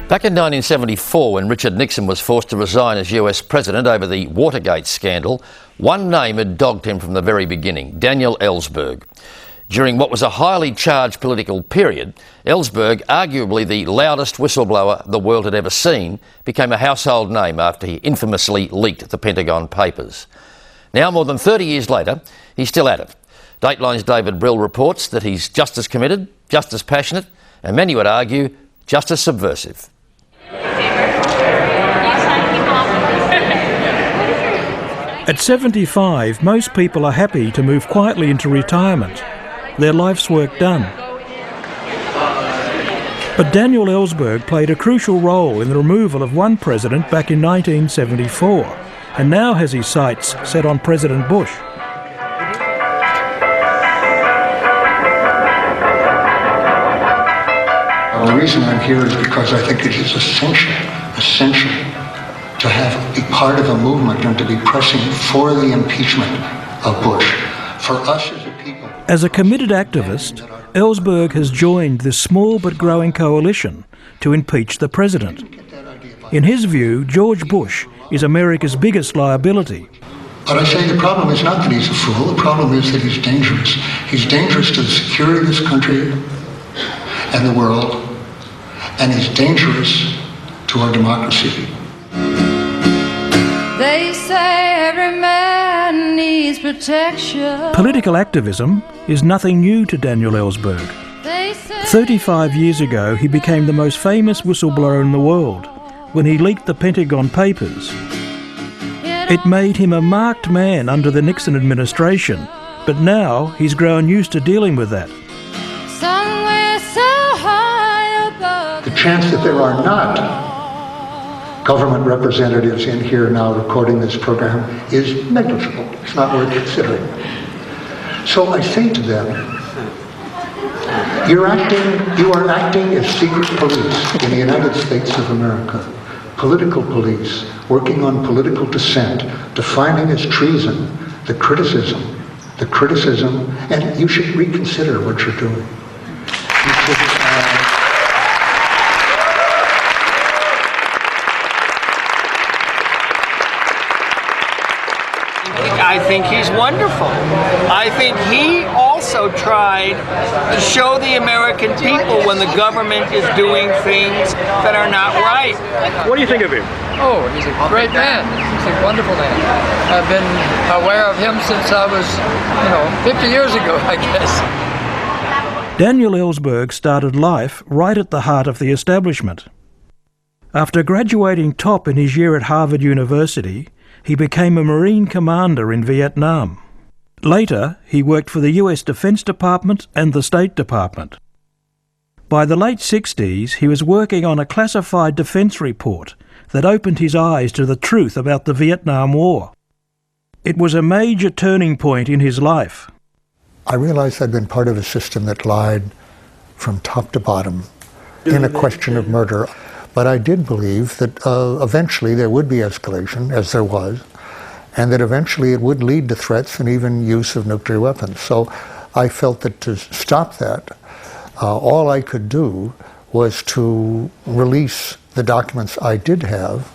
Back in 1974, when Richard Nixon was forced to resign as US President over the Watergate scandal, one name had dogged him from the very beginning: Daniel Ellsberg. During what was a highly charged political period, Ellsberg, arguably the loudest whistleblower the world had ever seen, became a household name after he infamously leaked the Pentagon Papers. Now, more than 30 years later, he's still at it. Dateline's David Brill reports that he's just as committed, just as passionate, and many would argue, just as subversive. At 75, most people are happy to move quietly into retirement, their life's work done. But Daniel Ellsberg played a crucial role in the removal of one president back in 1974, and now has his sights set on President Bush. The reason I'm here is because I think it is essential to be part of a movement and to be pressing for the impeachment of Bush. For us as a people... As a committed activist, Ellsberg has joined this small but growing coalition to impeach the president. In his view, George Bush is America's biggest liability. But I say the problem is not that he's a fool, the problem is that he's dangerous. He's dangerous to the security of this country and the world, and he's dangerous to our democracy. They say every man needs protection. Political activism is nothing new to Daniel Ellsberg. 35 years ago, he became the most famous whistleblower in the world when he leaked the Pentagon Papers. It made him a marked man under the Nixon administration, but now he's grown used to dealing with that. Somewhere so high above. The chance that there are not government representatives in here now recording this program is negligible. It's not worth considering. So I say to them, you are acting as secret police in the United States of America. Political police working on political dissent, defining as treason the criticism, and you should reconsider what you're doing. I think he's wonderful. I think he also tried to show the American people when the government is doing things that are not right. What do you think of him? Oh, he's a great man. He's a wonderful man. I've been aware of him since I was, 50 years ago, I guess. Daniel Ellsberg started life right at the heart of the establishment. After graduating top in his year at Harvard University, he became a Marine commander in Vietnam. Later, he worked for the US Defense Department and the State Department. By the late 60s, he was working on a classified defense report that opened his eyes to the truth about the Vietnam War. It was a major turning point in his life. I realized I'd been part of a system that lied from top to bottom in a question of murder. But I did believe that eventually there would be escalation, as there was, and that eventually it would lead to threats and even use of nuclear weapons. So I felt that to stop that, all I could do was to release the documents I did have.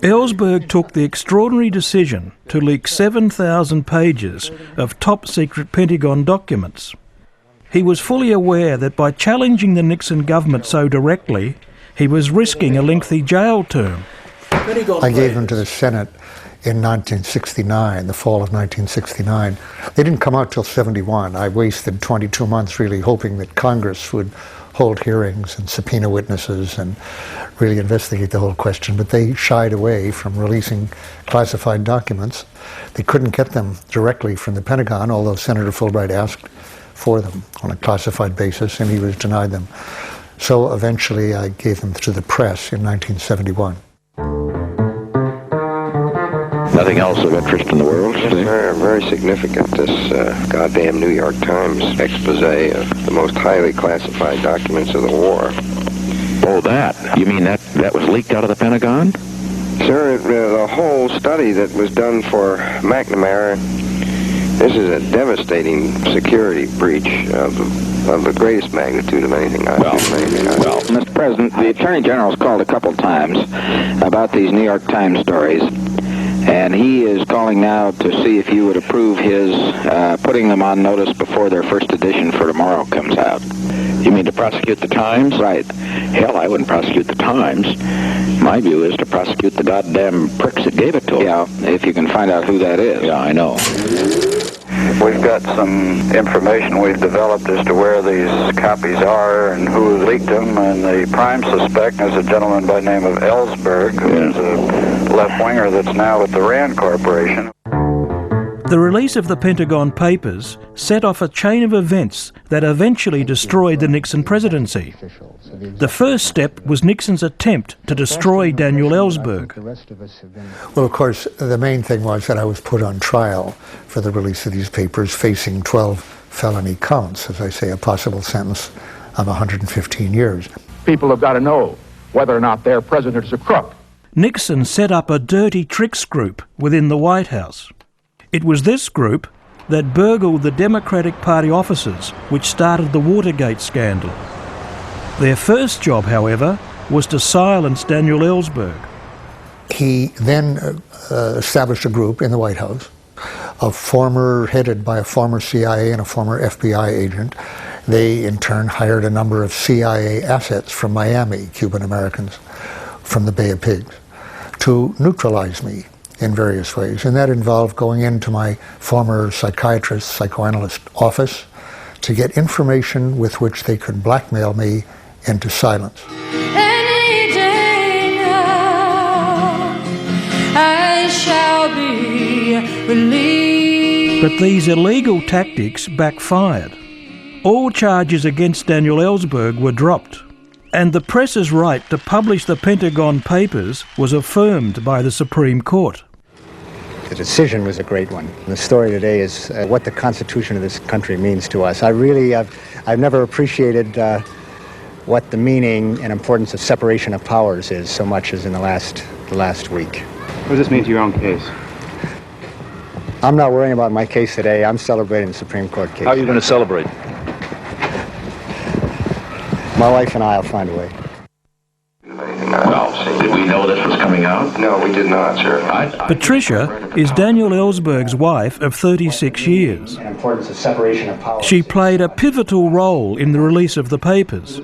Ellsberg took the extraordinary decision to leak 7,000 pages of top-secret Pentagon documents. He was fully aware that by challenging the Nixon government so directly, he was risking a lengthy jail term. I gave them to the Senate in 1969, the fall of 1969. They didn't come out till 71. I wasted 22 months really hoping that Congress would hold hearings and subpoena witnesses and really investigate the whole question, but they shied away from releasing classified documents. They couldn't get them directly from the Pentagon, although Senator Fulbright asked for them on a classified basis, and he was denied them. So eventually I gave them to the press in 1971. Nothing else of interest in the world? Very significant, this goddamn New York Times expose of the most highly classified documents of the war. Oh, that? You mean that was leaked out of the Pentagon? Sir, the whole study that was done for McNamara, this is a devastating security breach of of the greatest magnitude of anything I've seen. Well, Mr. President, the Attorney General's called a couple times about these New York Times stories, and he is calling now to see if you would approve his putting them on notice before their first edition for tomorrow comes out. You mean to prosecute the Times? Right. Hell, I wouldn't prosecute the Times. My view is to prosecute the goddamn pricks that gave it to him. Yeah, if you can find out who that is. Yeah, I know. We've got some information we've developed as to where these copies are and who leaked them, and the prime suspect is a gentleman by the name of Ellsberg, who's a left-winger that's now with the Rand Corporation. The release of the Pentagon Papers set off a chain of events that eventually destroyed the Nixon presidency. The first step was Nixon's attempt to destroy Daniel Ellsberg. Well, of course, the main thing was that I was put on trial for the release of these papers, facing 12 felony counts, as I say, a possible sentence of 115 years. People have got to know whether or not their president is a crook. Nixon set up a dirty tricks group within the White House. It was this group that burgled the Democratic Party offices which started the Watergate scandal. Their first job, however, was to silence Daniel Ellsberg. He then established a group in the White House, headed by a former CIA and a former FBI agent. They, in turn, hired a number of CIA assets from Miami, Cuban Americans, from the Bay of Pigs, to neutralize me in various ways. And that involved going into my former psychoanalyst office to get information with which they could blackmail me into silence. Any day now, I shall be relieved. But these illegal tactics backfired. All charges against Daniel Ellsberg were dropped, and the press's right to publish the Pentagon Papers was affirmed by the Supreme Court. The decision was a great one. The story today is what the Constitution of this country means to us. I've never appreciated what the meaning and importance of separation of powers is so much as in the last week. What does this mean to your own case? I'm not worrying about my case today. I'm celebrating the Supreme Court case. How are you going to celebrate? My wife and I will find a way. Well, did we know this was coming out? No, we did not, sir. Patricia is Daniel Ellsberg's wife of 36 years. The importance of separation of powers. She played a pivotal role in the release of the papers,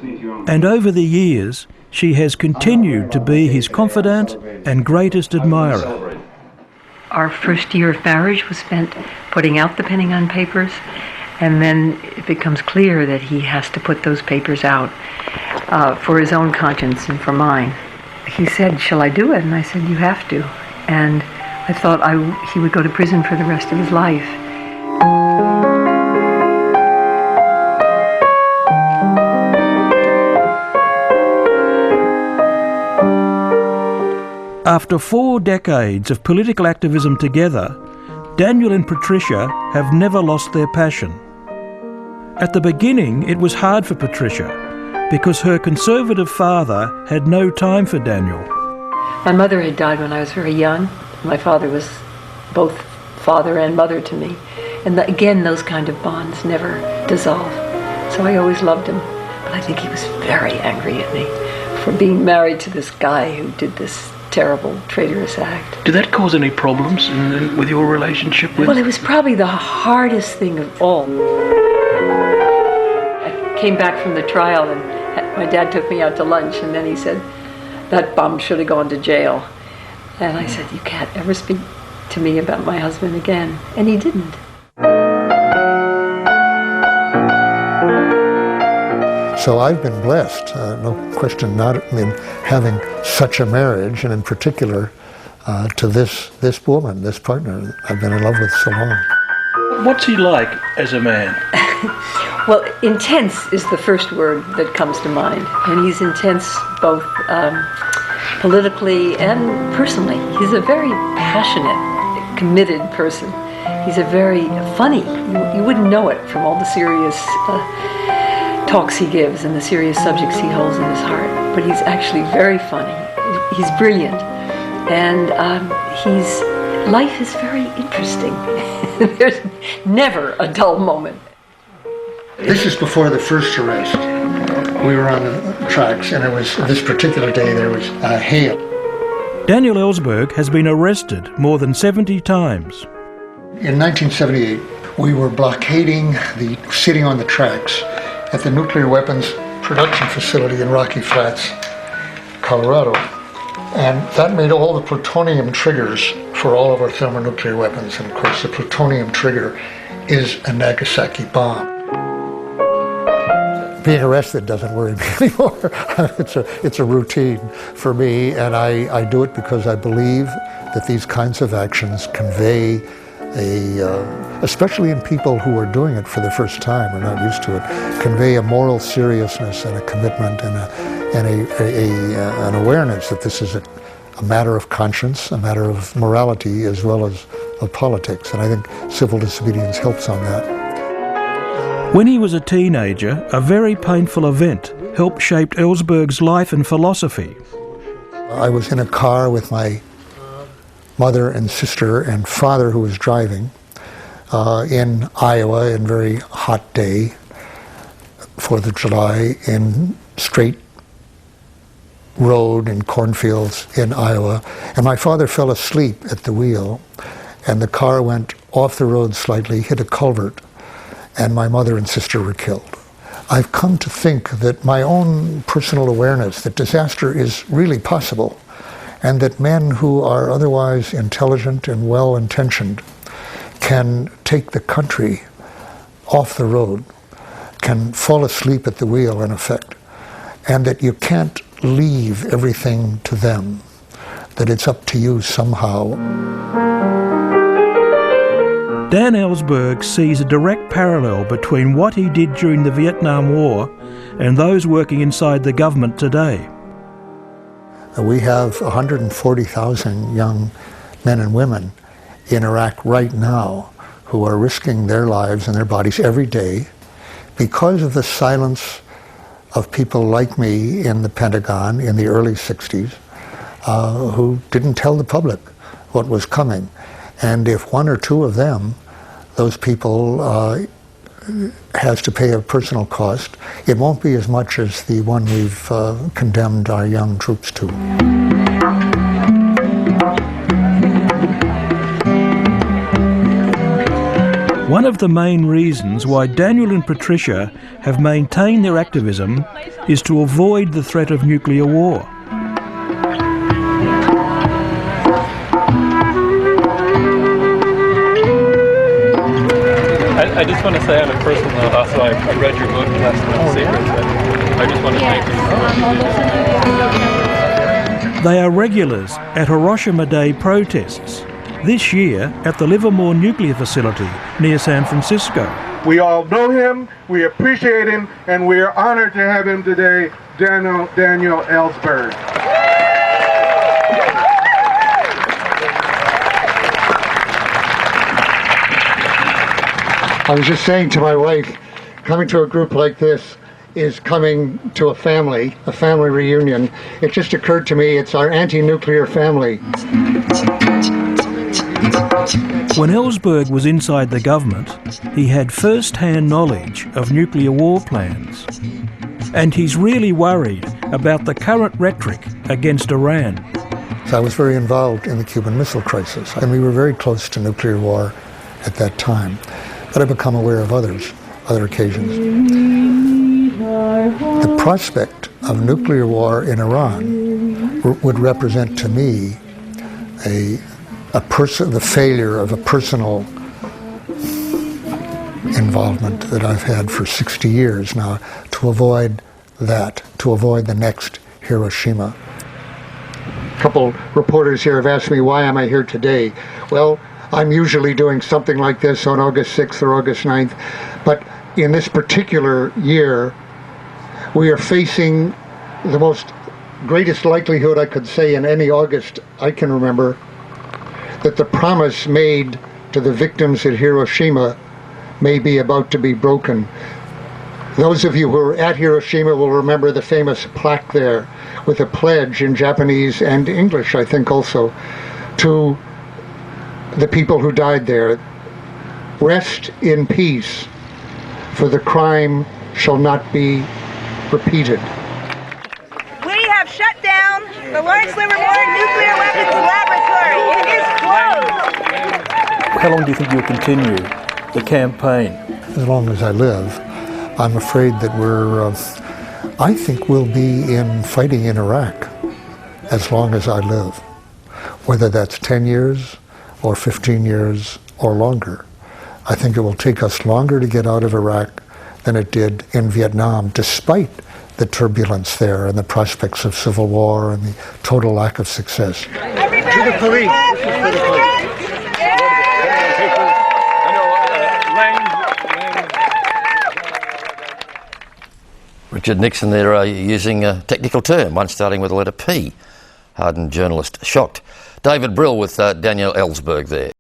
and over the years she has continued to be his confidant and greatest admirer. Our first year of marriage was spent putting out the Pentagon Papers, and then it becomes clear that he has to put those papers out for his own conscience and for mine. He said, "Shall I do it?" And I said, "You have to." And I thought he would go to prison for the rest of his life. After 4 decades of political activism together, Daniel and Patricia have never lost their passion. At the beginning, it was hard for Patricia because her conservative father had no time for Daniel. My mother had died when I was very young. My father was both father and mother to me. And again, those kind of bonds never dissolve. So I always loved him. But I think he was very angry at me for being married to this guy who did this terrible, traitorous act. Did that cause any problems with your relationship with him? Well, it was probably the hardest thing of all. I came back from the trial and my dad took me out to lunch, and then he said, "That bum should have gone to jail." And I said, "You can't ever speak to me about my husband again." And he didn't. So I've been blessed, no question, not in having such a marriage, and in particular to this woman, this partner I've been in love with so long. What's he like as a man? Well, intense is the first word that comes to mind. And he's intense both politically and personally. He's a very passionate, committed person. He's a very funny. You wouldn't know it from all the serious talks he gives and the serious subjects he holds in his heart. But he's actually very funny. He's brilliant. And life is very interesting. There's never a dull moment. This is before the first arrest. We were on the tracks, and it was this particular day there was hail. Daniel Ellsberg has been arrested more than 70 times. In 1978, we were sitting on the tracks at the nuclear weapons production facility in Rocky Flats, Colorado. And that made all the plutonium triggers for all of our thermonuclear weapons. And of course, the plutonium trigger is a Nagasaki bomb. Being arrested doesn't worry me anymore. It's a routine for me, and I do it because I believe that these kinds of actions convey especially in people who are doing it for the first time or not used to it, convey a moral seriousness and a commitment and an awareness that this is a matter of conscience, a matter of morality as well as of politics. And I think civil disobedience helps on that. When he was a teenager, a very painful event helped shape Ellsberg's life and philosophy. I was in a car with my mother and sister and father who was driving in Iowa, in a very hot day, 4th of July, in straight road in cornfields in Iowa. And my father fell asleep at the wheel, and the car went off the road slightly, hit a culvert, and my mother and sister were killed. I've come to think that my own personal awareness that disaster is really possible, and that men who are otherwise intelligent and well-intentioned can take the country off the road, can fall asleep at the wheel in effect, and that you can't leave everything to them, that it's up to you somehow. Dan Ellsberg sees a direct parallel between what he did during the Vietnam War and those working inside the government today. We have 140,000 young men and women in Iraq right now who are risking their lives and their bodies every day because of the silence of people like me in the Pentagon in the early 60s who didn't tell the public what was coming. And if one or two of them, those people, has to pay a personal cost, it won't be as much as the one we've condemned our young troops to. One of the main reasons why Daniel and Patricia have maintained their activism is to avoid the threat of nuclear war. I just want to say on a personal note, also I read your book, Testament Secrets, and I just want to thank you. They are regulars at Hiroshima Day protests, this year at the Livermore nuclear facility near San Francisco. We all know him, we appreciate him, and we are honored to have him today, Daniel Ellsberg. I was just saying to my wife, coming to a group like this is coming to a family reunion. It just occurred to me it's our anti-nuclear family. When Ellsberg was inside the government, he had first-hand knowledge of nuclear war plans. And he's really worried about the current rhetoric against Iran. So I was very involved in the Cuban Missile Crisis, and we were very close to nuclear war at that time. But I've become aware of other occasions. The prospect of nuclear war in Iran would represent to me the failure of a personal involvement that I've had for 60 years now to avoid that, to avoid the next Hiroshima. A couple reporters here have asked me, why am I here today? Well, I'm usually doing something like this on August 6th or August 9th, but in this particular year, we are facing the greatest likelihood I could say in any August I can remember that the promise made to the victims at Hiroshima may be about to be broken. Those of you who were at Hiroshima will remember the famous plaque there with a pledge in Japanese and English, I think also, to the people who died there. Rest in peace, for the crime shall not be repeated. We have shut down the Lawrence Livermore Nuclear Weapons Laboratory. It is closed. How long do you think you'll continue the campaign? As long as I live. I'm afraid that I think we'll be fighting in Iraq as long as I live. Whether that's 10 years or 15 years or longer. I think it will take us longer to get out of Iraq than it did in Vietnam, despite the turbulence there and the prospects of civil war and the total lack of success. To the police. Richard Nixon there using a technical term, one starting with the letter P. Hardened journalist shocked. David Brill with Daniel Ellsberg there.